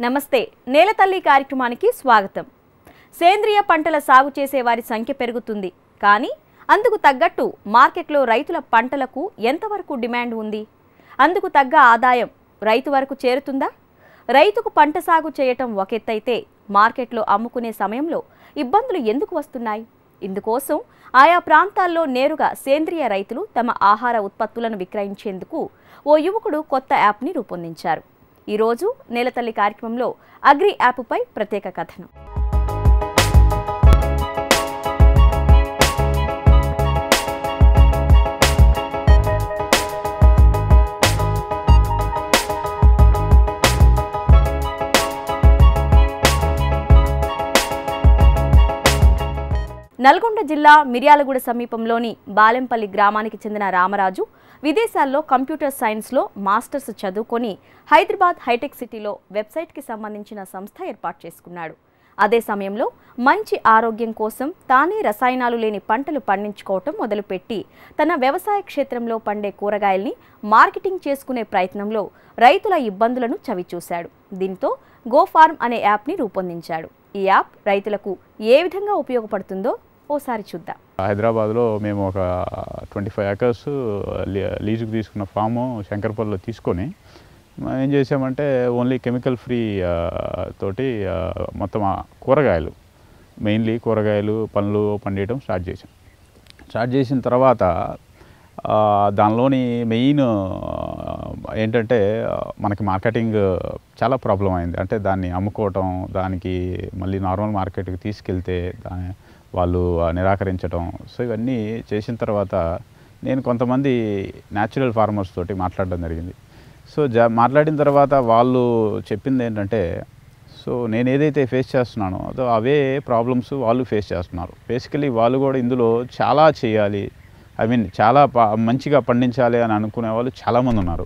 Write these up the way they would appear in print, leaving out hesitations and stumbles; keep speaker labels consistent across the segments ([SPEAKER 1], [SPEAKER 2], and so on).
[SPEAKER 1] నమస్తే నేలతల్లి కార్యక్రమానికి స్వాగతం. సేంద్రియ పంటల సాగు చేసే వారి సంఖ్య పెరుగుతుంది, కానీ అందుకు తగ్గట్టు మార్కెట్లో రైతుల పంటలకు ఎంతవరకు డిమాండ్ ఉంది? అందుకు తగ్గ ఆదాయం రైతు వరకు చేరుతుందా? రైతుకు పంట సాగు చేయటం ఒక ఎత్తైతే మార్కెట్లో అమ్ముకునే సమయంలో ఇబ్బందులు ఎందుకు వస్తున్నాయి? ఇందుకోసం ఆయా ప్రాంతాల్లో నేరుగా సేంద్రియ రైతులు తమ ఆహార ఉత్పత్తులను విక్రయించేందుకు ఓ యువకుడు కొత్త యాప్ని రూపొందించారు. ఈరోజు నేలతల్లి కార్యక్రమంలో అగ్రి యాప్పై ప్రత్యేక కథనం. నల్గొండ జిల్లా మిర్యాలగూడ సమీపంలోని బాలెంపల్లి గ్రామానికి చెందిన రామరాజు విదేశాల్లో కంప్యూటర్ సైన్స్లో మాస్టర్స్ చదువుకొని హైదరాబాద్ హైటెక్ సిటీలో వెబ్సైట్కి సంబంధించిన సంస్థ ఏర్పాటు చేసుకున్నాడు. అదే సమయంలో మంచి ఆరోగ్యం కోసం తానే రసాయనాలు లేని పంటలు పండించుకోవటం మొదలుపెట్టి తన వ్యవసాయ క్షేత్రంలో పండే కూరగాయల్ని మార్కెటింగ్ చేసుకునే ప్రయత్నంలో రైతుల ఇబ్బందులను చవిచూశాడు. దీంతో గోఫార్మ్ అనే యాప్ని రూపొందించాడు. ఈ యాప్ రైతులకు ఏ విధంగా ఉపయోగపడుతుందో ఓసారి చూద్దాం.
[SPEAKER 2] హైదరాబాద్లో మేము ఒక 25 acres లీజుకు తీసుకున్న ఫాము శంకర్పల్లిలో తీసుకొని ఏం చేసామంటే ఓన్లీ కెమికల్ ఫ్రీ తోటి మొత్తం కూరగాయలు, మెయిన్లీ కూరగాయలు పండ్లు పండియడం స్టార్ట్ చేసిన తర్వాత దానిలోని మెయిన్ ఏంటంటే మనకి మార్కెటింగ్ చాలా ప్రాబ్లం అయింది. అంటే దాన్ని అమ్ముకోవటం, దానికి మళ్ళీ నార్మల్ మార్కెట్కి తీసుకెళ్తే వాళ్ళు నిరాకరించడం. సో ఇవన్నీ చేసిన తర్వాత నేను కొంతమంది న్యాచురల్ ఫార్మర్స్ తోటి మాట్లాడడం జరిగింది. సో మాట్లాడిన తర్వాత వాళ్ళు చెప్పింది ఏంటంటే, సో నేను ఏదైతే ఫేస్ చేస్తున్నానో అవే ప్రాబ్లమ్స్ వాళ్ళు ఫేస్ చేస్తున్నారు. బేసికలీ వాళ్ళు కూడా ఇందులో చాలా చేయాలి, చాలా మంచిగా పండించాలి అని అనుకునే వాళ్ళు చాలామంది ఉన్నారు.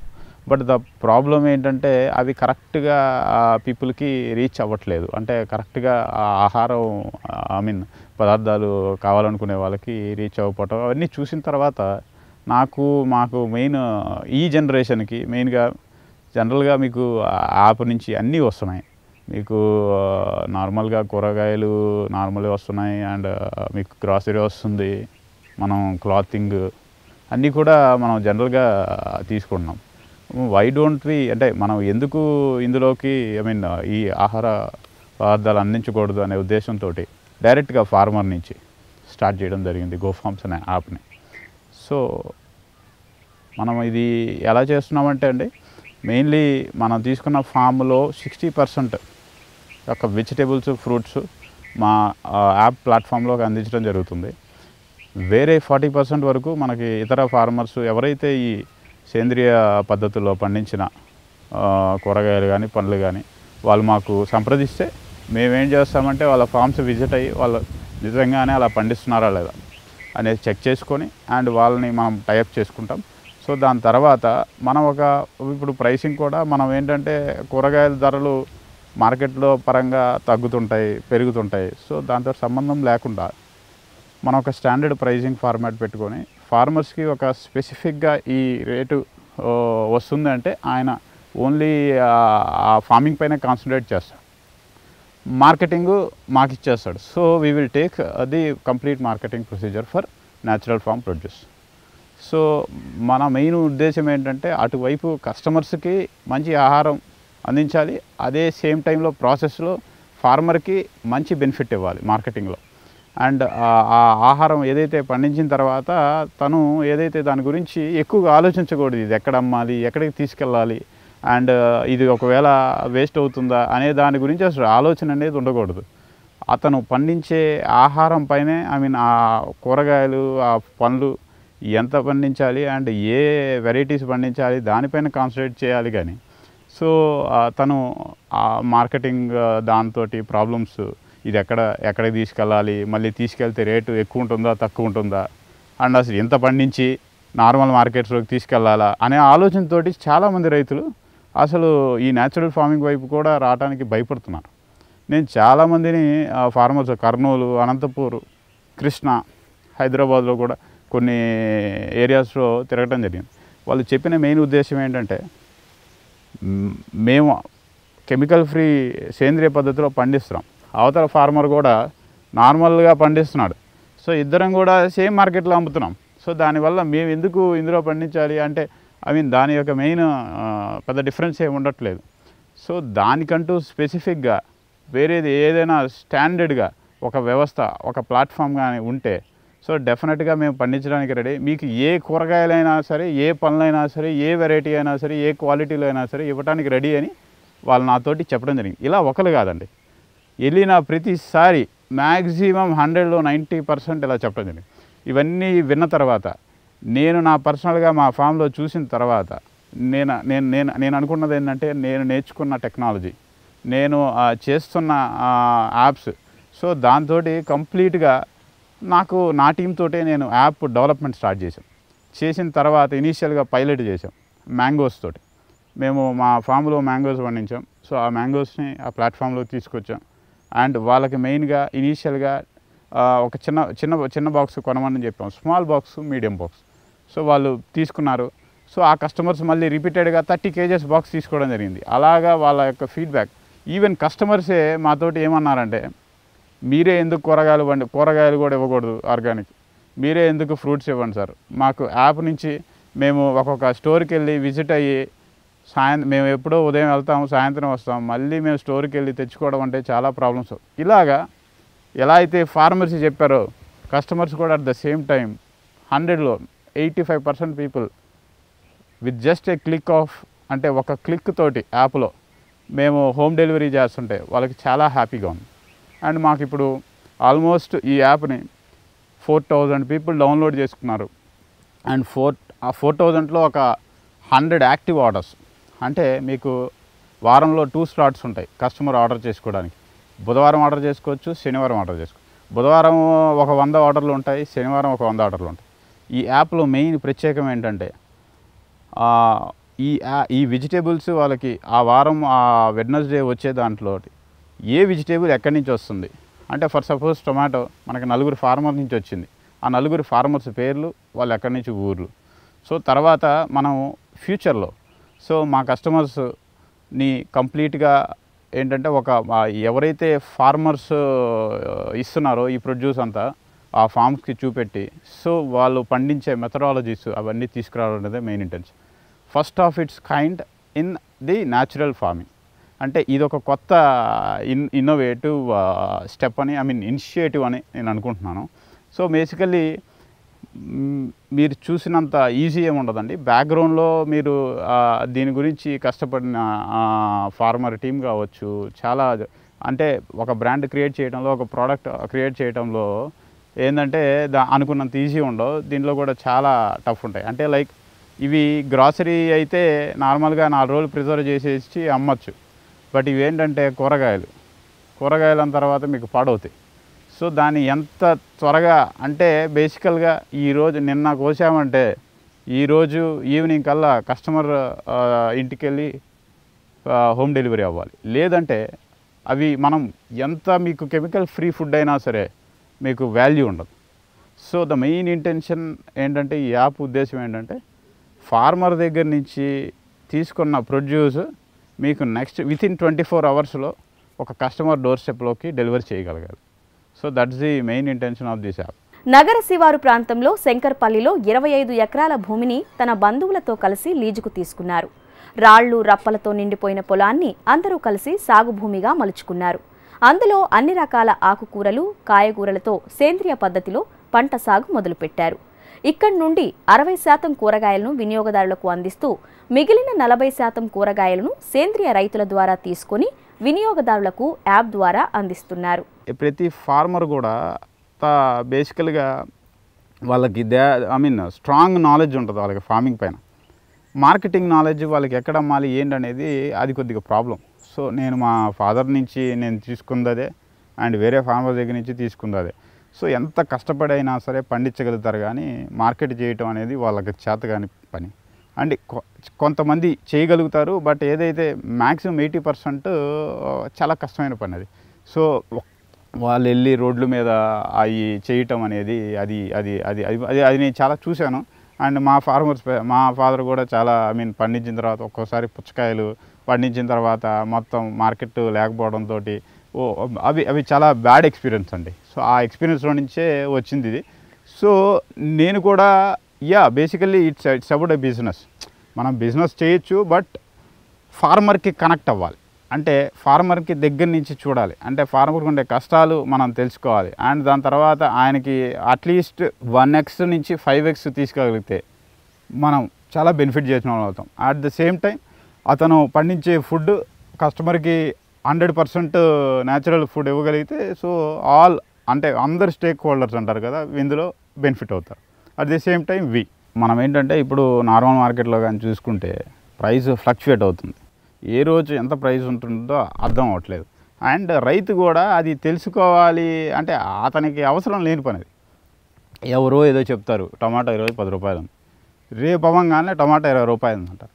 [SPEAKER 2] బట్ ద ప్రాబ్లం ఏంటంటే అవి కరెక్ట్గా పీపుల్కి రీచ్ అవ్వట్లేదు. అంటే కరెక్ట్గా ఆహారం పదార్థాలు కావాలనుకునే వాళ్ళకి రీచ్ అవ్వకపోవటం అవన్నీ చూసిన తర్వాత మాకు మెయిన్ ఈ జనరేషన్కి మెయిన్గా జనరల్గా మీకు యాప్ నుంచి అన్నీ వస్తున్నాయి. మీకు నార్మల్గా కూరగాయలు నార్మల్గా వస్తున్నాయి, అండ్ మీకు గ్రాసరీ వస్తుంది, మనం క్లాతింగ్ అన్నీ కూడా మనం జనరల్గా తీసుకుంటున్నాం. వై డోంట్ వి అంటే మనం ఎందుకు ఇందులోకి ఈ ఆహార పదార్థాలు అందించకూడదు అనే ఉద్దేశంతో డైరెక్ట్గా ఫార్మర్ నుంచి స్టార్ట్ చేయడం జరిగింది గోఫార్మ్స్ అనే యాప్ని. సో మనం ఇది ఎలా చేస్తున్నామంటే అండి, మెయిన్లీ మనం తీసుకున్న ఫామ్లో 60% యొక్క వెజిటేబుల్స్, ఫ్రూట్స్ మా యాప్ ప్లాట్ఫామ్లోకి అందించడం జరుగుతుంది. వేరే 40% వరకు మనకి ఇతర ఫార్మర్స్ ఎవరైతే ఈ సేంద్రియ పద్ధతుల్లో పండించిన కూరగాయలు కానీ పండ్లు కానీ వాళ్ళు మాకు సంప్రదిస్తే మేమేం చేస్తామంటే వాళ్ళ ఫార్మ్స్ విజిట్ అయ్యి వాళ్ళు నిజంగానే అలా పండిస్తున్నారా లేదా అనేది చెక్ చేసుకొని అండ్ వాళ్ళని మనం టైప్ చేసుకుంటాం. సో దాని తర్వాత మనం ఇప్పుడు ప్రైసింగ్ కూడా మనం ఏంటంటే కూరగాయల ధరలు మార్కెట్లో పరంగా తగ్గుతుంటాయి, పెరుగుతుంటాయి. సో దాంతో సంబంధం లేకుండా మనం ఒక స్టాండర్డ్ ప్రైజింగ్ ఫార్మాట్ పెట్టుకొని ఫార్మర్స్కి ఒక స్పెసిఫిక్గా ఈ రేటు వస్తుంది అంటే ఆయన ఓన్లీ ఆ ఫార్మింగ్ పైన కాన్సన్ట్రేట్ చేస్తాడు, మార్కెటింగ్ మాకు ఇచ్చేస్తాడు. So we will take the complete marketing procedure for natural farm produce. So మన మెయిన్ ఉద్దేశం ఏంటంటే అటువైపు కస్టమర్స్కి మంచి ఆహారం అందించాలి, అదే సేమ్ టైంలో ప్రాసెస్లో ఫార్మర్కి మంచి బెనిఫిట్ ఇవ్వాలి మార్కెటింగ్లో. అండ్ ఆ ఆహారం ఏదైతే పండించిన తర్వాత తను ఏదైతే దాని గురించి ఎక్కువగా ఆలోచించకూడదు, ఇది ఎక్కడ అమ్మాలి, ఎక్కడికి తీసుకెళ్ళాలి, అండ్ ఇది ఒకవేళ వేస్ట్ అవుతుందా అనే దాని గురించి అసలు ఆలోచన అనేది ఉండకూడదు. అతను పండించే ఆహారం పైనే ఆ కూరగాయలు, ఆ పండ్లు ఎంత పండించాలి అండ్ ఏ వెరైటీస్ పండించాలి దానిపైన కాన్సన్ట్రేట్ చేయాలి. కానీ సో తను ఆ మార్కెటింగ్ దాంతో ప్రాబ్లమ్స్, ఇది ఎక్కడికి తీసుకెళ్ళాలి, మళ్ళీ తీసుకెళ్తే రేటు ఎక్కువ ఉంటుందా తక్కువ ఉంటుందా, అండ్ అసలు ఎంత పండించి నార్మల్ మార్కెట్స్లోకి తీసుకెళ్లాలా అనే ఆలోచనతో చాలామంది రైతులు అసలు ఈ న్యాచురల్ ఫార్మింగ్ వైపు కూడా రావడానికి భయపడుతున్నారు. నేను చాలామందిని ఫార్మర్స్ కర్నూలు, అనంతపూర్, కృష్ణా, హైదరాబాద్లో కూడా కొన్ని ఏరియాస్లో తిరగడం జరిగింది. వాళ్ళు చెప్పిన మెయిన్ ఉద్దేశం ఏంటంటే, మేము కెమికల్ ఫ్రీ సేంద్రియ పద్ధతిలో పండిస్తున్నాం, అవతల ఫార్మర్ కూడా నార్మల్గా పండిస్తున్నాడు. సో ఇద్దరం కూడా సేమ్ మార్కెట్లో అమ్ముతున్నాం. సో దానివల్ల మేము ఎందుకు ఇందులో పండించాలి అంటే దాని యొక్క మెయిన్ పెద్ద డిఫరెన్స్ ఏమి ఉండట్లేదు. సో దానికంటూ స్పెసిఫిక్గా వేరేది ఏదైనా స్టాండర్డ్గా ఒక వ్యవస్థ, ఒక ప్లాట్ఫామ్ కానీ ఉంటే సో డెఫినెట్గా మేము పండించడానికి రెడీ. మీకు ఏ కూరగాయలైనా సరే, ఏ పనులైనా సరే, ఏ వెరైటీ అయినా సరే, ఏ క్వాలిటీలో అయినా సరే ఇవ్వడానికి రెడీ అని వాళ్ళు నాతోటి చెప్పడం జరిగింది. ఇలా ఒకరు కాదండి, వెళ్ళిన ప్రతిసారి మ్యాక్సిమం 100లో 90% ఇలా చెప్పడం జరిగింది. ఇవన్నీ విన్న తర్వాత నేను నా పర్సనల్గా మా ఫామ్లో చూసిన తర్వాత నేను అనుకున్నది ఏంటంటే, నేను నేర్చుకున్న టెక్నాలజీ, నేను చేస్తున్న యాప్స్, సో దాంతో కంప్లీట్గా నాకు నా టీంతోటే నేను యాప్ డెవలప్మెంట్ స్టార్ట్ చేసిన తర్వాత ఇనీషియల్గా పైలట్ చేసాం మ్యాంగోస్ తోటి. మేము మా ఫామ్లో మ్యాంగోస్ పండించాం. సో ఆ మ్యాంగోస్ని ఆ ప్లాట్ఫామ్లో తీసుకొచ్చాం. అండ్ వాళ్ళకి మెయిన్గా ఇనీషియల్గా ఒక చిన్న బాక్స్ కొనమని చెప్పాం, small box, medium box. So వాళ్ళు తీసుకున్నారు. సో ఆ కస్టమర్స్ మళ్ళీ రిపీటెడ్గా 30 kgs బాక్స్ తీసుకోవడం జరిగింది. అలాగా వాళ్ళ యొక్క ఫీడ్బ్యాక్, ఈవెన్ కస్టమర్సే మాతోటి ఏమన్నారంటే, మీరే ఎందుకు కూరగాయలు కూడా ఇవ్వకూడదు ఆర్గానిక్, మీరే ఎందుకు ఫ్రూట్స్ ఇవ్వండి సార్, మాకు యాప్ నుంచి మేము ఒక్కొక్క స్టోర్కి వెళ్ళి విజిట్ అయ్యి మేము ఎప్పుడో ఉదయం వెళ్తాము, సాయంత్రం వస్తాం, మళ్ళీ మేము స్టోర్కి వెళ్ళి తెచ్చుకోవడం అంటే చాలా ప్రాబ్లమ్స్. ఇలాగా ఎలా అయితే ఫార్మర్స్ చెప్పారో కస్టమర్స్ కూడా అట్ ద సేమ్ టైం 100లో 85% people with just a click of, అంటే ఒక క్లిక్ తోటి యాప్లో మేము హోమ్ డెలివరీ చేస్తుంటే వాళ్ళకి చాలా హ్యాపీగా ఉంది. అండ్ మాకు ఇప్పుడు ఆల్మోస్ట్ ఈ యాప్ని 4000 పీపుల్ డౌన్లోడ్ చేసుకున్నారు. అండ్ 4000లో ఒక 100 యాక్టివ్ ఆర్డర్స్. అంటే మీకు వారంలో 2 స్లాట్స్ ఉంటాయి కస్టమర్ ఆర్డర్ చేసుకోవడానికి. బుధవారం ఆర్డర్ చేసుకోవచ్చు, శనివారం ఆర్డర్ చేసుకోవచ్చు. బుధవారం ఒక 100 ఆర్డర్లు ఉంటాయి, శనివారం ఒక 100 ఆర్డర్లు ఉంటాయి. ఈ యాప్లో మెయిన్ ప్రత్యేకం ఏంటంటే, ఈ వెజిటేబుల్స్ వాళ్ళకి ఆ వారం ఆ వెడ్నెస్డే వచ్చే దాంట్లో ఏ వెజిటేబుల్ ఎక్కడి నుంచి వస్తుంది అంటే, ఫర్ సపోజ్ టొమాటో మనకి 4 ఫార్మర్ నుంచి వచ్చింది, ఆ 4 ఫార్మర్స్ పేర్లు, వాళ్ళు ఎక్కడి నుంచి ఊర్లు. సో తర్వాత మనం ఫ్యూచర్లో సో మా కస్టమర్స్ని కంప్లీట్గా ఏంటంటే, ఎవరైతే ఫార్మర్స్ ఇస్తున్నారో ఈ ప్రొడ్యూస్ అంతా ఆ ఫార్మ్స్కి చూపెట్టి, సో వాళ్ళు పండించే మెథడాలజీస్ అవన్నీ తీసుకురావడం అనేది main intention. First of it's kind in the natural farming. అంటే ఇది ఒక కొత్త ఇన్నోవేటివ్ స్టెప్ అని, ఇనిషియేటివ్ అని నేను అనుకుంటున్నాను. సో బేసికల్లీ మీరు చూసినంత ఈజీ ఏమి ఉండదండి. బ్యాక్గ్రౌండ్లో మీరు దీని గురించి కష్టపడిన ఫార్మర్ టీం కావచ్చు, చాలా అంటే ఒక బ్రాండ్ క్రియేట్ చేయడంలో, ఒక ప్రోడక్ట్ క్రియేట్ చేయడంలో ఏంటంటే అనుకున్నంత ఈజీ ఉండవు. దీనిలో కూడా చాలా టఫ్ ఉంటాయి. అంటే లైక్ ఇవి గ్రాసరీ అయితే నార్మల్గా 4 రోజులు ప్రిజర్వ్ చేసేసి అమ్మచ్చు. బట్ ఇవేంటంటే కూరగాయలు అన్న తర్వాత మీకు పాడవుతాయి. సో దాన్ని ఎంత త్వరగా అంటే బేసికల్గా నిన్న కోసామంటే ఈరోజు ఈవినింగ్ కల్లా కస్టమర్ ఇంటికి వెళ్ళి హోమ్ డెలివరీ అవ్వాలి. లేదంటే అవి మనం ఎంత మీకు కెమికల్ ఫ్రీ ఫుడ్ అయినా సరే మీకు వాల్యూ ఉండదు. సో ద మెయిన్ ఇంటెన్షన్ ఏంటంటే, ఈ యాప్ ఉద్దేశం ఏంటంటే, ఫార్మర్ దగ్గర నుంచి తీసుకున్న ప్రొడ్యూస్ మీకు నెక్స్ట్ వితిన్ 24 అవర్స్లో ఒక కస్టమర్ డోర్ స్టెప్లోకి డెలివరీ చేయగలగాలి. So that's the main intention of this app.
[SPEAKER 1] నగర శివారు ప్రాంతంలో శంకర్పల్లిలో 25 ఎకరాల భూమిని తన బంధువులతో కలిసి లీజుకు తీసుకున్నారు. రాళ్లు రప్పలతో నిండిపోయిన పొలాన్ని అందరూ కలిసి సాగు భూమిగా మలుచుకున్నారు. అందులో అన్ని రకాల ఆకుకూరలు, కాయగూరలతో సేంద్రియ పద్ధతిలో పంట సాగు మొదలుపెట్టారు. ఇక్కడి నుండి 60% కూరగాయలను వినియోగదారులకు అందిస్తూ మిగిలిన 40% కూరగాయలను సేంద్రియ రైతుల ద్వారా తీసుకొని వినియోగదారులకు యాప్ ద్వారా అందిస్తున్నారు.
[SPEAKER 2] ప్రతి ఫార్మర్ కూడా బేసికల్గా వాళ్ళకి స్ట్రాంగ్ నాలెడ్జ్ ఉంటుంది వాళ్ళకి ఫార్మింగ్ పైన. మార్కెటింగ్ నాలెడ్జ్ వాళ్ళకి ఎక్కడ అమ్మాలి ఏంటనేది అది కొద్దిగా ప్రాబ్లం. సో నేను మా ఫాదర్ నుంచి నేను తీసుకుందదే అండ్ వేరే ఫార్మర్ దగ్గర నుంచి తీసుకుందదే. సో ఎంత కష్టపడైనా సరే పండించగలుగుతారు, కానీ మార్కెట్ చేయటం అనేది వాళ్ళకి చేతగాని పని. అండ్ కొంతమంది చేయగలుగుతారు, బట్ ఏదైతే మ్యాక్సిమం 80% చాలా కష్టమైన పని అది. సో వాళ్ళు వెళ్ళి రోడ్ల మీద అవి చేయటం అనేది అది అది అది అది అది నేను చాలా చూశాను. అండ్ మా ఫాదర్ కూడా చాలా పండించిన తర్వాత ఒక్కోసారి పుచ్చకాయలు పండించిన తర్వాత మొత్తం మార్కెట్ లేకపోవడంతో అవి చాలా బ్యాడ్ ఎక్స్పీరియన్స్ అండి. సో ఆ ఎక్స్పీరియన్స్లో నుంచే వచ్చింది ఇది. సో నేను కూడా basically it's about a business. మనం బిజినెస్ చేయొచ్చు, బట్ ఫార్మర్కి కనెక్ట్ అవ్వాలి. అంటే ఫార్మర్కి దగ్గర నుంచి చూడాలి, అంటే ఫార్మర్కి ఉండే కష్టాలు మనం తెలుసుకోవాలి. అండ్ దాని తర్వాత ఆయనకి అట్లీస్ట్ 1x నుంచి 5x తీసుకోగలిగితే మనం చాలా బెనిఫిట్ చేసిన వాళ్ళు అవుతాం. అట్ ద సేమ్ టైం అతను పండించే ఫుడ్ కస్టమర్కి 100% న్యాచురల్ ఫుడ్ ఇవ్వగలిగితే సో అంటే అందరు స్టేక్ హోల్డర్స్ అంటారు కదా, ఇందులో బెనిఫిట్ అవుతారు. అట్ ది సేమ్ టైం మనం ఏంటంటే ఇప్పుడు నార్మల్ మార్కెట్లో కానీ చూసుకుంటే ప్రైస్ ఫ్లక్చువేట్ అవుతుంది. ఏ రోజు ఎంత ప్రైస్ ఉంటుందో అర్థం అవ్వట్లేదు. అండ్ రైతు కూడా అది తెలుసుకోవాలి, అంటే అతనికి అవసరం లేని పని అది. ఎవరో ఏదో చెప్తారు టమాటా ఈరోజు 10 రూపాయలు ఉంది, రేపు అవ్వగానే టమాటా 20 రూపాయలు అంటారు,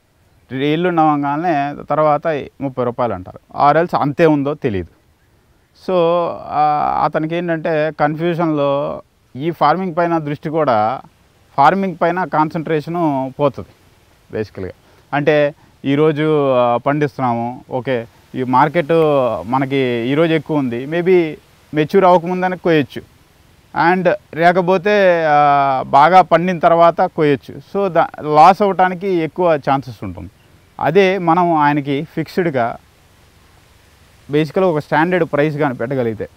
[SPEAKER 2] ఎల్లుండి అవ్వగానే తర్వాత 30 రూపాయలు అంటారు, ఆర్ఎల్స్ అంతే ఉందో తెలియదు. సో అతనికి ఏంటంటే కన్ఫ్యూజన్లో ఈ ఫార్మింగ్ పైన దృష్టి కూడా, ఫార్మింగ్ పైన కాన్సన్ట్రేషను పోతుంది బేసికల్గా. అంటే ఈరోజు పండిస్తున్నాము, ఓకే ఈ మార్కెట్ మనకి ఈరోజు ఎక్కువ ఉంది, మేబీ మెచ్యూర్ అవ్వకముందని కోయచ్చు, అండ్ లేకపోతే బాగా పండిన తర్వాత కోయచ్చు. సో లాస్ అవ్వటానికి ఎక్కువ ఛాన్సెస్ ఉంటుంది. అదే మనం ఆయనకి ఫిక్స్డ్గా బేసికల్గా ఒక స్టాండర్డ్ ప్రైస్ కానీ పెట్టగలిగితే,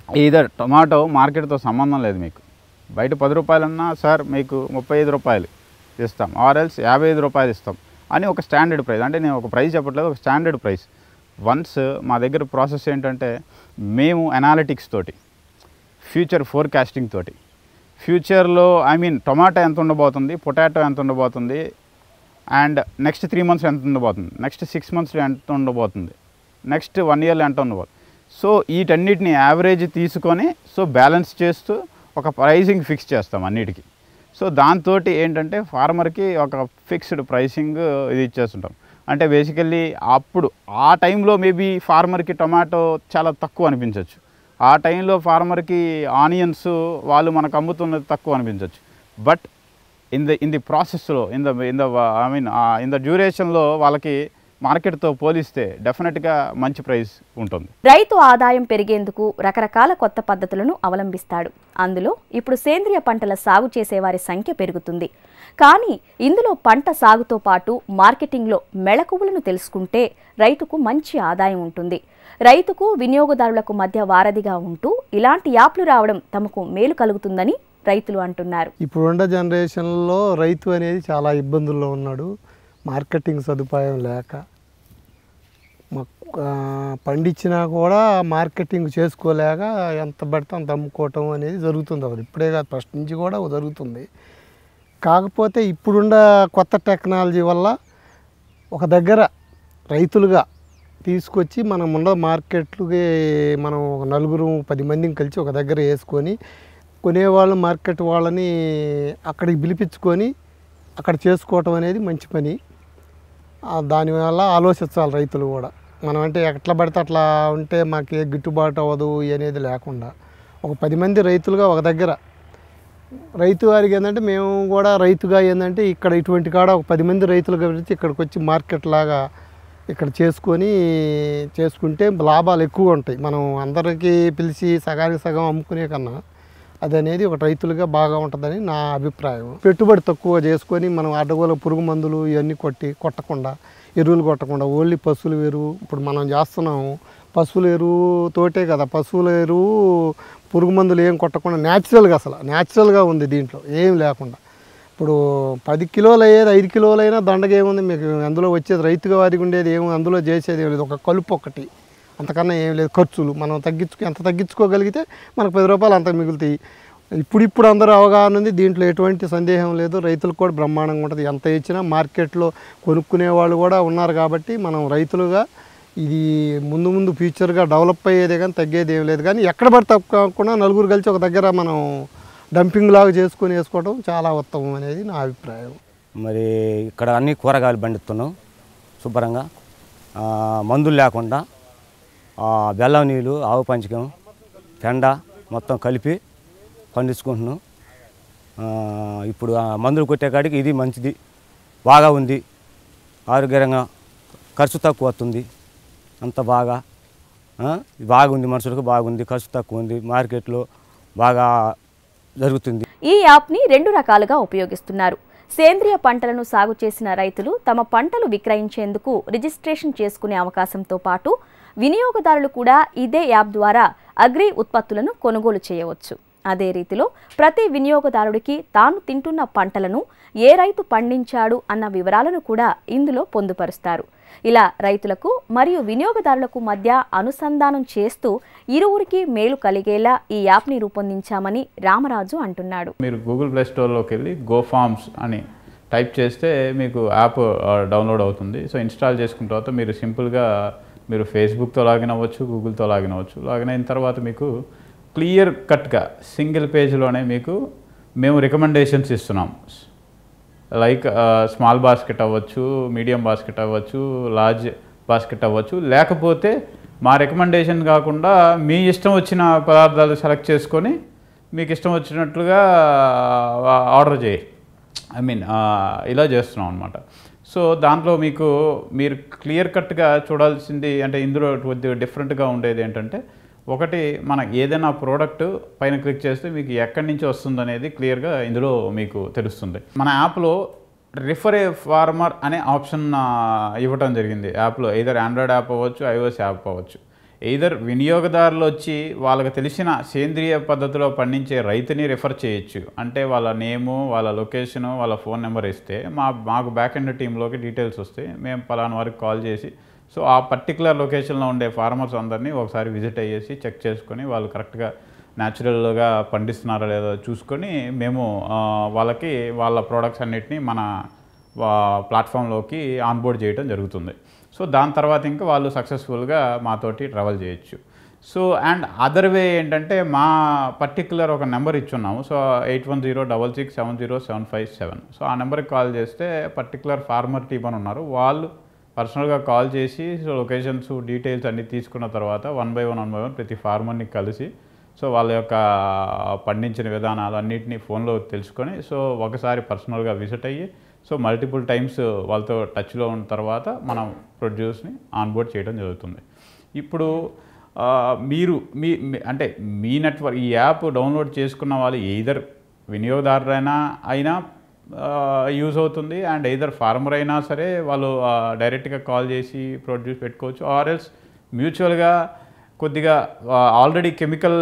[SPEAKER 2] ఈధర్ టొమాటో మార్కెట్తో సంబంధం లేదు, మీకు బయట 10 రూపాయలన్నా సార్ మీకు 35 రూపాయలు ఇస్తాం, ఆర్ఎల్స్ 55 రూపాయలు ఇస్తాం అని ఒక స్టాండర్డ్ ప్రైస్. అంటే నేను ఒక ప్రైస్ చెప్పట్లేదు, ఒక స్టాండర్డ్ ప్రైస్. వన్స్ మా దగ్గర ప్రాసెస్ ఏంటంటే మేము అనాలిటిక్స్ తోటి, ఫ్యూచర్ ఫోర్కాస్టింగ్ తోటి, ఫ్యూచర్లో టొమాటో ఎంత ఉండబోతుంది, పొటాటో ఎంత ఉండబోతుంది, అండ్ నెక్స్ట్ 3 మంత్స్ ఎంత ఉండబోతుంది, నెక్స్ట్ 6 మంత్స్లో ఎంత ఉండబోతుంది, నెక్స్ట్ 1 ఇయర్లో ఎంత ఉండబోతుంది. సో వీటన్నిటిని యావరేజ్ తీసుకొని సో బ్యాలెన్స్ చేస్తూ ఒక ప్రైసింగ్ ఫిక్స్ చేస్తాం అన్నిటికీ. సో దాంతో ఏంటంటే ఫార్మర్కి ఒక ఫిక్స్డ్ ప్రైసింగ్ ఇది ఇచ్చేస్తుంటాం. అంటే బేసికల్లీ అప్పుడు ఆ టైంలో మేబీ ఫార్మర్కి టొమాటో చాలా తక్కువ అనిపించవచ్చు, ఆ టైంలో ఫార్మర్కి ఆనియన్స్ వాళ్ళు మనకు అమ్ముతున్నది తక్కువ అనిపించవచ్చు. బట్ ఇన్ ది ప్రాసెస్లో ఇన్ ద డ్యూరేషన్లో వాళ్ళకి మార్కెట్తో పోలిస్తే డెఫినెట్గా మంచి ప్రైస్ ఉంటుంది.
[SPEAKER 1] రైతు ఆదాయం పెరిగేందుకు రకరకాల కొత్త పద్ధతులను అవలంబిస్తాడు. అందులో ఇప్పుడు సేంద్రియ పంటల సాగు చేసేవారి సంఖ్య పెరుగుతుంది. కానీ ఇందులో పంట సాగుతో పాటు మార్కెటింగ్లో మెళకువలను తెలుసుకుంటే రైతుకు మంచి ఆదాయం ఉంటుంది. రైతుకు వినియోగదారులకు మధ్య వారధిగా ఉంటూ ఇలాంటి యాప్లు రావడం తమకు మేలు కలుగుతుందని రైతులు అంటున్నారు.
[SPEAKER 3] ఇప్పుడున్న జనరేషన్లో రైతు అనేది చాలా ఇబ్బందుల్లో ఉన్నాడు. మార్కెటింగ్ సదుపాయం లేక పండించినా కూడా మార్కెటింగ్ చేసుకోలేక ఎంత పడితే అంత అమ్ముకోవటం అనేది జరుగుతుంది. అసలు ఇప్పుడే కాదు, ఫస్ట్ నుంచి కూడా జరుగుతుంది. కాకపోతే ఇప్పుడున్న కొత్త టెక్నాలజీ వల్ల ఒక దగ్గర రైతులుగా తీసుకొచ్చి మనం ఉన్న మార్కెట్లకి మనం 9-10 మందిని కలిసి ఒక దగ్గర వేసుకొని కొనేవాళ్ళు మార్కెట్ వాళ్ళని అక్కడికి పిలిపించుకొని అక్కడ చేసుకోవటం అనేది మంచి పని. దానివల్ల ఆలోచించాలి రైతులు కూడా. మనం అంటే ఎట్లా పడితే అట్లా ఉంటే మాకు ఏ గిట్టుబాటు అవ్వదు అనేది లేకుండా ఒక 10 మంది రైతులుగా ఒక దగ్గర, రైతు వారికి ఏంటంటే మేము కూడా రైతుగా ఏంటంటే ఇక్కడ ఇటువంటి కాడ ఒక 10 మంది రైతులుగా పిలిచి ఇక్కడికి వచ్చి మార్కెట్ లాగా ఇక్కడ చేసుకుంటే లాభాలు ఎక్కువ ఉంటాయి. మనం అందరికీ పిలిచి సగానికి సగం అమ్ముకునే కన్నా అది అనేది ఒక రైతులుగా బాగా ఉంటుందని నా అభిప్రాయం. పెట్టుబడి తక్కువ చేసుకొని మనం అడ్డగోలు పురుగు మందులు ఇవన్నీ కొట్టకుండా, ఎరువులు కొట్టకుండా ఓన్లీ పశువుల ఎరువు ఇప్పుడు మనం చేస్తున్నాము. పశువుల ఎరువు తోటే కదా, పశువుల ఎరువు పురుగు మందులు ఏం కొట్టకుండా న్యాచురల్గా ఉంది, దీంట్లో ఏం లేకుండా. ఇప్పుడు 10 కిలోలు అయ్యేది 5 కిలోలైనా దండగ ఏముంది మీకు, అందులో వచ్చేది రైతుగా వారికి ఉండేది ఏమి, అందులో చేసేది ఏం లేదు, ఒక కలుపు ఒకటి, అంతకన్నా ఏం లేదు. ఖర్చులు మనం ఎంత తగ్గించుకోగలిగితే మనకు 10 రూపాయలు అంత మిగులుతాయి. ఇప్పుడు అందరూ అవగాహన ఉంది, దీంట్లో ఎటువంటి సందేహం లేదు. రైతులకు కూడా బ్రహ్మాండంగా ఉంటుంది. ఎంత ఇచ్చినా మార్కెట్లో కొనుక్కునే వాళ్ళు కూడా ఉన్నారు కాబట్టి మనం రైతులుగా ఇది ముందు ఫ్యూచర్గా డెవలప్ అయ్యేదే కానీ తగ్గేది ఏం లేదు. కానీ ఎక్కడ పడితే తప్పకుండా 9 కలిసి ఒక దగ్గర మనం డంపింగ్ లాగా చేసుకొని వేసుకోవడం చాలా ఉత్తమం అనేది నా అభిప్రాయం.
[SPEAKER 4] మరి ఇక్కడ అన్ని కూరగాయలు పండిస్తున్నాం శుభ్రంగా, మందులు లేకుండా, బెల్లం నీళ్ళు, ఆవు పంచకం, పెండ మొత్తం కలిపి పండించుకుంటున్నాం. ఇప్పుడు మందులు కొట్టే కాడికి ఇది మంచిది, బాగా ఉంది, ఆరోగ్యంగా ఖర్చు తక్కువ వస్తుంది, అంత బాగుంది, మనుషులకు బాగుంది, ఖర్చు తక్కువ ఉంది, మార్కెట్లో బాగా జరుగుతుంది.
[SPEAKER 1] ఈ యాప్ని 2 రకాలుగా ఉపయోగిస్తున్నారు. సేంద్రియ పంటలను సాగు చేసిన రైతులు తమ పంటలు విక్రయించేందుకు రిజిస్ట్రేషన్ చేసుకునే అవకాశంతో పాటు వినియోగదారులు కూడా ఇదే యాప్ ద్వారా అగ్రి ఉత్పత్తులను కొనుగోలు చేయవచ్చు. అదే రీతిలో ప్రతి వినియోగదారుడికి తాను తింటున్న పంటలను ఏ రైతు పండించాడు అన్న వివరాలను కూడా ఇందులో పొందుపరుస్తారు. ఇలా రైతులకు మరియు వినియోగదారులకు మధ్య అనుసంధానం చేస్తూ ఇరువురికి మేలు కలిగేలా ఈ యాప్ని రూపొందించామని రామరాజు అంటున్నాడు.
[SPEAKER 2] మీరు గూగుల్ ప్లే స్టోర్లోకి వెళ్ళి గోఫార్మ్స్ అని టైప్ చేస్తే మీకు యాప్ డౌన్లోడ్ అవుతుంది. సో ఇన్స్టాల్ చేసుకున్న తర్వాత మీరు సింపుల్గా మీరు ఫేస్బుక్తో లాగిన్ అవ్వచ్చు, గూగుల్తో లాగిన్ అవ్వచ్చు. లాగిన్ అయిన తర్వాత మీకు క్లియర్ కట్గా సింగిల్ పేజ్లోనే మీకు మేము రికమెండేషన్స్ ఇస్తున్నాం. లైక్ స్మాల్ బాస్కెట్ అవ్వచ్చు, మీడియం బాస్కెట్ అవ్వచ్చు, లార్జ్ బాస్కెట్ అవ్వచ్చు. లేకపోతే మా రికమెండేషన్ కాకుండా మీ ఇష్టం వచ్చిన పదార్థాలు సెలెక్ట్ చేసుకొని మీకు ఇష్టం వచ్చినట్లుగా ఆర్డర్ చేయి, ఇలా చేస్తున్నాం అనమాట. సో దాంట్లో మీరు క్లియర్ కట్గా చూడాల్సింది అంటే ఇందులో కొద్దిగా డిఫరెంట్గా ఉండేది ఏంటంటే, ఒకటి మన ఏదైనా ప్రోడక్ట్ పైన క్లిక్ చేస్తే మీకు ఎక్కడి నుంచి వస్తుంది అనేది క్లియర్గా ఇందులో మీకు తెలుస్తుంది. మన యాప్లో రిఫర్ ఏ ఫార్మర్ అనే ఆప్షన్ ఇవ్వటం జరిగింది. యాప్లో ఎయిదర్ ఆండ్రాయిడ్ యాప్ అవ్వచ్చు, iOS యాప్ అవ్వచ్చు. ఎయిదర్ వినియోగదారులు వచ్చి వాళ్ళకి తెలిసిన సేంద్రియ పద్ధతిలో పండించే రైతుని రిఫర్ చేయొచ్చు. అంటే వాళ్ళ నేము, వాళ్ళ లొకేషను, వాళ్ళ ఫోన్ నెంబర్ ఇస్తే మాకు బ్యాక్ ఎండ్ టీంలోకి డీటెయిల్స్ వస్తే మేము పలానా వారికి కాల్ చేసి సో ఆ పర్టికులర్ లొకేషన్లో ఉండే ఫార్మర్స్ అందరినీ ఒకసారి విజిట్ అయ్యేసి చెక్ చేసుకొని వాళ్ళు కరెక్ట్గా న్యాచురల్గా పండిస్తున్నారా లేదా చూసుకొని మేము వాళ్ళకి వాళ్ళ ప్రోడక్ట్స్ అన్నిటినీ మన ప్లాట్ఫామ్లోకి ఆన్బోర్డ్ చేయడం జరుగుతుంది. సో దాని తర్వాత ఇంకా వాళ్ళు సక్సెస్ఫుల్గా మాతోటి ట్రావెల్ చేయొచ్చు. సో అండ్ అదర్ వే ఏంటంటే మా పర్టికులర్ ఒక నెంబర్ ఇచ్చున్నాము. సో 8106670757. సో ఆ నెంబర్కి కాల్ చేస్తే పర్టికులర్ ఫార్మర్ టీమ్ అని ఉన్నారు, వాళ్ళు పర్సనల్గా కాల్ చేసి సో లొకేషన్స్ డీటెయిల్స్ అన్నీ తీసుకున్న తర్వాత వన్ బై వన్ ప్రతి ఫార్మర్ని కలిసి సో వాళ్ళ యొక్క పండించిన విధానాలు అన్నింటినీ ఫోన్లో తెలుసుకొని సో ఒకసారి పర్సనల్గా విజిట్ అయ్యి సో మల్టిపుల్ టైమ్స్ వాళ్ళతో టచ్లో ఉన్న తర్వాత మనం ప్రొడ్యూస్ని ఆన్బోర్డ్ చేయడం జరుగుతుంది. ఇప్పుడు మీరు అంటే మీ నెట్వర్క్ ఈ యాప్ డౌన్లోడ్ చేసుకున్న వాళ్ళు ఎయిదర్ వినియోగదారులైనా అయినా యూజ్ అవుతుంది, అండ్ ఎయిదర్ ఫార్మర్ అయినా సరే వాళ్ళు డైరెక్ట్గా కాల్ చేసి ప్రొడ్యూస్ పెట్టుకోవచ్చు. ఆర్ ఎల్స్ మ్యూచువల్గా కొద్దిగా ఆల్రెడీ కెమికల్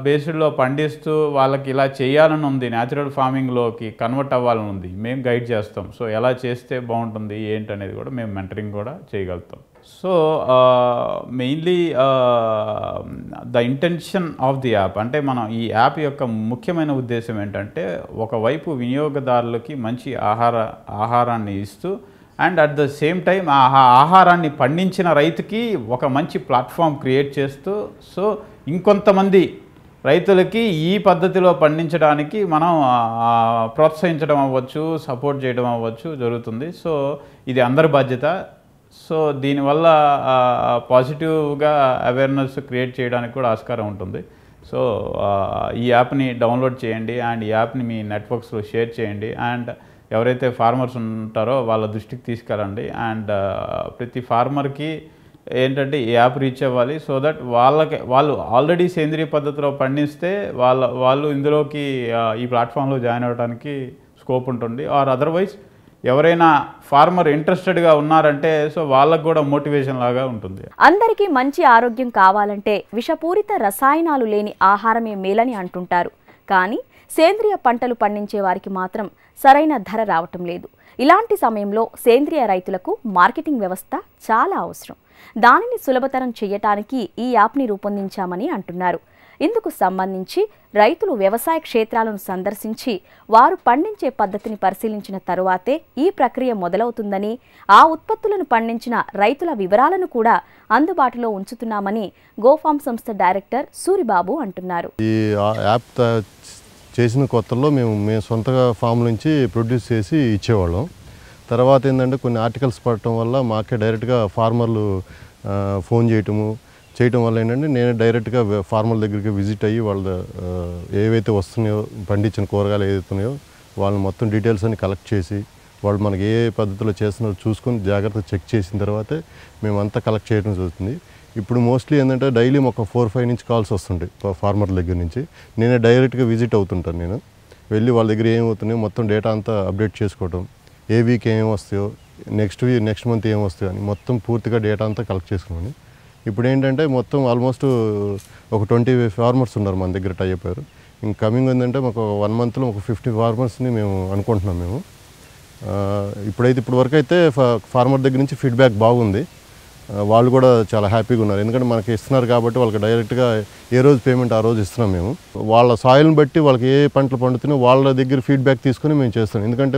[SPEAKER 2] బేస్డ్లో పండిస్తూ వాళ్ళకి ఇలా చేయాలని ఉంది, న్యాచురల్ ఫార్మింగ్లోకి కన్వర్ట్ అవ్వాలని ఉంది, మేము గైడ్ చేస్తాం. సో ఎలా చేస్తే బాగుంటుంది ఏంటనేది కూడా మేము మెంటరింగ్ కూడా చేయగలుగుతాం. So mainly the intention of the app అంటే మనం ఈ యాప్ యొక్క ముఖ్యమైన ఉద్దేశం ఏంటంటే ఒకవైపు వినియోగదారులకి మంచి ఆహారాన్ని ఇస్తూ and at the same time ఆ ఆహారాన్ని పండించిన రైతుకి ఒక మంచి ప్లాట్ఫామ్ క్రియేట్ చేస్తూ సో ఇంకొంతమంది రైతులకి ఈ పద్ధతిలో పండించడానికి మనం ప్రోత్సహించడం అవ్వచ్చు, సపోర్ట్ చేయడం అవ్వచ్చు జరుగుతుంది. సో ఇది అందరి బాధ్యత. సో దీనివల్ల పాజిటివ్గా అవేర్నెస్ క్రియేట్ చేయడానికి కూడా ఆస్కారం ఉంటుంది. సో ఈ యాప్ని డౌన్లోడ్ చేయండి అండ్ ఈ యాప్ని మీ నెట్వర్క్స్లో షేర్ చేయండి అండ్ ఎవరైతే ఫార్మర్స్ ఉంటారో వాళ్ళ దృష్టికి తీసుకెళ్ళండి. అండ్ ప్రతి ఫార్మర్కి ఏంటంటే ఈ యాప్ రీచ్ అవ్వాలి. సో దట్ వాళ్ళు ఆల్రెడీ సేంద్రియ పద్ధతిలో పండిస్తే వాళ్ళు ఇందులోకి ఈ ప్లాట్ఫామ్లో జాయిన్ అవ్వడానికి స్కోప్ ఉంటుంది. ఆర్ అదర్వైజ్ ఎవరైనా ఫార్మర్ ఇంట్రెస్టెడ్గా ఉన్నారంటే సో వాళ్ళకు కూడా మోటివేషన్ లాగా ఉంటుంది.
[SPEAKER 1] అందరికీ మంచి ఆరోగ్యం కావాలంటే విషపూరిత రసాయనాలు లేని ఆహారమే మేలని అంటుంటారు. కానీ సేంద్రియ పంటలు పండించే వారికి మాత్రం సరైన ధర రావటం లేదు. ఇలాంటి సమయంలో సేంద్రియ రైతులకు మార్కెటింగ్ వ్యవస్థ చాలా అవసరం. దానిని సులభతరం చేయటానికి ఈ యాప్ని రూపొందించామని అంటున్నారు. ఇందుకు సంబంధించి రైతులు వ్యవసాయ క్షేత్రాలను సందర్శించి వారు పండించే పద్ధతిని పరిశీలించిన తరువాతే ఈ ప్రక్రియ మొదలవుతుందని, ఆ ఉత్పత్తులను పండించిన రైతుల వివరాలను కూడా అందుబాటులో ఉంచుతున్నామని గోఫార్మ్ సంస్థ డైరెక్టర్ సూరిబాబు అంటున్నారు.
[SPEAKER 5] ఈ యాప్ చేసిన కొత్తలో మేము సొంతగా ఫామ్ నుంచి ప్రొడ్యూస్ చేసి ఇచ్చేవాళ్ళం. తర్వాత ఏంటంటే కొన్ని ఆర్టికల్స్ పడటం వల్ల మాకే డైరెక్ట్గా ఫార్మర్లు ఫోన్ చేయటం వల్ల ఏంటంటే నేను డైరెక్ట్గా ఫార్మర్ దగ్గరికి విజిట్ అయ్యి వాళ్ళ ఏవైతే వస్తున్నాయో పండించిన కూరగాయలు ఏదైతే ఉన్నాయో వాళ్ళని మొత్తం డీటెయిల్స్ అన్ని కలెక్ట్ చేసి వాళ్ళు మనకి ఏ పద్ధతిలో చేస్తున్నారో చూసుకొని జాగ్రత్తగా చెక్ చేసిన తర్వాతే మేమంతా కలెక్ట్ చేయడం జరుగుతుంది. ఇప్పుడు మోస్ట్లీ ఏంటంటే డైలీ ఒక 4-5 నుంచి కాల్స్ వస్తుంటాయి ఫార్మర్ దగ్గర నుంచి. నేనే డైరెక్ట్గా విజిట్ అవుతుంటాను. నేను వెళ్ళి వాళ్ళ దగ్గర ఏమవుతున్నాయో మొత్తం డేటా అంతా అప్డేట్ చేసుకోవడం, ఏ వీక్ ఏం వస్తాయో, నెక్స్ట్ మంత్ ఏం వస్తాయో అని మొత్తం పూర్తిగా డేటా అంతా కలెక్ట్ చేసుకున్నాను. ఇప్పుడు ఏంటంటే మొత్తం ఆల్మోస్ట్ ఒక 20 ఫార్మర్స్ ఉన్నారు మన దగ్గర టై అయిపోయారు. ఇంక కమింగ్ ఏంటంటే మాకు 1 మంత్లో ఒక 50 ఫార్మర్స్ని మేము అనుకుంటున్నాం మేము. ఇప్పటి వరకు అయితే ఫార్మర్ దగ్గర నుంచి ఫీడ్బ్యాక్ బాగుంది. వాళ్ళు కూడా చాలా హ్యాపీగా ఉన్నారు. ఎందుకంటే మనకి ఇస్తున్నారు కాబట్టి వాళ్ళకి డైరెక్ట్గా ఏ రోజు పేమెంట్ ఆ రోజు ఇస్తున్నాం మేము. వాళ్ళ సాయిల్ని బట్టి వాళ్ళకి ఏ పంటలు పండుతున్నాయో వాళ్ళ దగ్గర ఫీడ్బ్యాక్ తీసుకొని మేము చేస్తాం. ఎందుకంటే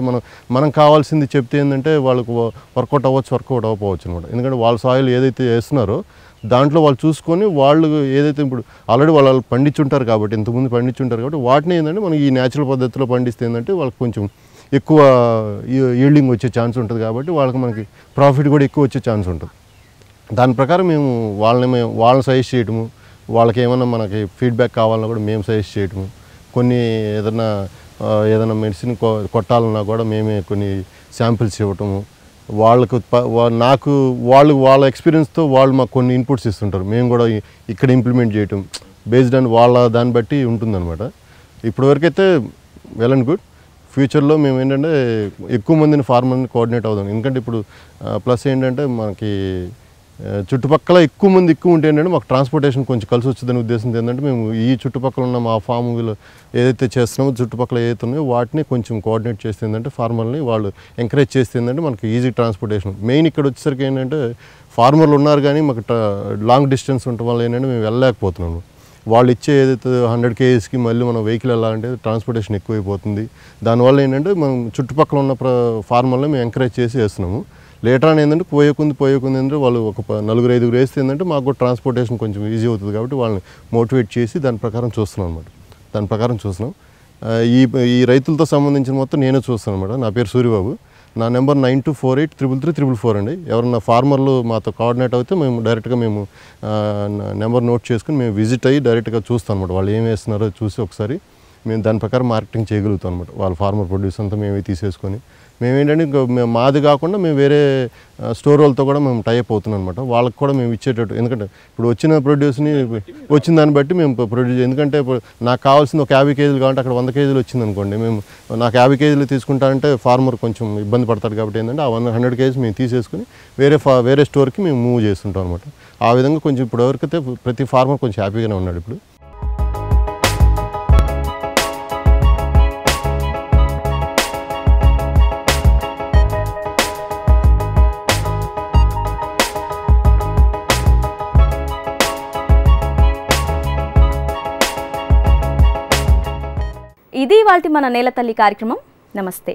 [SPEAKER 5] మనం కావాల్సింది చెప్తే ఏంటంటే వాళ్ళకు వర్కౌట్ అవ్వకపోవచ్చు అనమాట. ఎందుకంటే వాళ్ళ సాయిల్ ఏదైతే వేస్తున్నారో దాంట్లో వాళ్ళు చూసుకొని వాళ్ళు ఏదైతే ఇప్పుడు ఆల్రెడీ వాళ్ళు పండించుంటారు కాబట్టి, ఇంతకుముందు పండించుంటారు కాబట్టి వాటిని ఏంటంటే మనం ఈ న్యాచురల్ పద్ధతిలో పండిస్తే ఏంటంటే వాళ్ళకి కొంచెం ఎక్కువ ఈల్డింగ్ వచ్చే ఛాన్స్ ఉంటుంది. కాబట్టి వాళ్ళకి మనకి ప్రాఫిట్ కూడా ఎక్కువ వచ్చే ఛాన్స్ ఉంటుంది. దాని ప్రకారం మేము వాళ్ళని సజెస్ట్ చేయటము, వాళ్ళకి ఏమైనా మనకి ఫీడ్బ్యాక్ కావాలన్నా కూడా మేము సజెస్ట్ చేయటము, కొన్ని ఏదైనా మెడిసిన్ కొట్టాలన్నా కూడా మేమే కొన్ని శాంపిల్స్ ఇవ్వటము, వాళ్ళ ఎక్స్పీరియన్స్తో వాళ్ళు మాకు కొన్ని ఇన్పుట్స్ ఇస్తుంటారు. మేము కూడా ఇక్కడ ఇంప్లిమెంట్ చేయటం బేస్డ్ ఆన్ వాళ్ళ దాన్ని బట్టి ఉంటుందన్నమాట. ఇప్పటివరకైతే వెల్ అండ్ గుడ్. ఫ్యూచర్లో మేము ఏంటంటే ఎక్కువ మందిని ఫార్మర్ని కోఆర్డినేట్ అవుతాం. ఎందుకంటే ఇప్పుడు ప్లస్ ఏంటంటే మనకి చుట్టుపక్కల ఎక్కువ ఉంటే ఏంటంటే మాకు ట్రాన్స్పోర్టేషన్ కొంచెం కలిసి వచ్చేదని ఉద్దేశంతో ఏంటంటే మేము ఈ చుట్టుపక్కల ఉన్న మా ఫామ్ ఏదైతే చేస్తున్నామో చుట్టుపక్కల ఏదైతే ఉన్నాయో వాటిని కొంచెం కోఆర్డినేట్ చేస్తే ఏంటంటే ఫార్మర్ని వాళ్ళు ఎంకరేజ్ చేస్తే ఏంటంటే మనకి ఈజీ ట్రాన్స్పోర్టేషన్. మెయిన్ ఇక్కడ వచ్చేసరికి ఏంటంటే ఫార్మర్లు ఉన్నారు కానీ మాకు లాంగ్ డిస్టెన్స్ ఉండటం వల్ల ఏంటంటే మేము వెళ్ళలేకపోతున్నాము. వాళ్ళు ఇచ్చే ఏదైతే 100 kgsకి మళ్ళీ మనం వెహికల్ వెళ్ళాలంటే ట్రాన్స్పోర్టేషన్ ఎక్కువైపోతుంది. దానివల్ల ఏంటంటే మనం చుట్టుపక్కల ఉన్న ఫార్మర్ని మేము ఎంకరేజ్ చేసి వేస్తున్నాము. లేటర్ అని ఏంటంటే పోయేకుంది ఏంటంటే వాళ్ళు ఒక 4-5 వేస్తే ఏంటంటే మాకు కూడా ట్రాన్స్పోర్టేషన్ కొంచెం ఈజీ అవుతుంది. కాబట్టి వాళ్ళని మోటివేట్ చేసి దాని ప్రకారం చూస్తున్నాం అనమాట. ఈ రైతులతో సంబంధించిన మొత్తం నేనే చూస్తాను అనమాట. నా పేరు సూరిబాబు. నా నెంబర్ 9248333344 అండి. ఎవరన్నా ఫార్మర్లు మాతో కోఆర్డినేట్ అయితే మేము డైరెక్ట్గా నెంబర్ నోట్ చేసుకుని మేము విజిట్ అయ్యి డైరెక్ట్గా చూస్తాం అనమాట. వాళ్ళు ఏం వేస్తున్నారో చూసి ఒకసారి మేము దాని ప్రకారం మార్కెటింగ్ చేయగలుగుతాం అనమాట. వాళ్ళ ఫార్మర్ ప్రొడ్యూస్ అంతా మేమే తీసేసుకొని మేమేంటంటే మాది కాకుండా మేము వేరే స్టోర్ వాళ్ళతో కూడా మేము టైప్ అవుతున్నాం అనమాట. వాళ్ళకి కూడా మేము ఇచ్చేటట్టు, ఎందుకంటే ఇప్పుడు వచ్చిన ప్రొడ్యూస్ని వచ్చిన దాన్ని బట్టి మేము ప్రొడ్యూస్, ఎందుకంటే నాకు కావాల్సింది ఒక 50 kg కావాలంటే అక్కడ 100 kg వచ్చింది అనుకోండి, నాకు 50 kg తీసుకుంటానంటే ఫార్మర్ కొంచెం ఇబ్బంది పడతాడు. కాబట్టి ఏంటంటే ఆ 100 kg మేము తీసేసుకుని వేరే స్టోర్కి మేము మూవ్ చేస్తుంటాం అనమాట. ఆ విధంగా కొంచెం ఇప్పుడు ఎవరికైతే ప్రతి ఫార్మర్ కొంచెం హ్యాపీగానే ఉన్నాడు ఇప్పుడు.
[SPEAKER 1] ఇది ఇవాల్టి మన నేల తల్లి కార్యక్రమం. నమస్తే.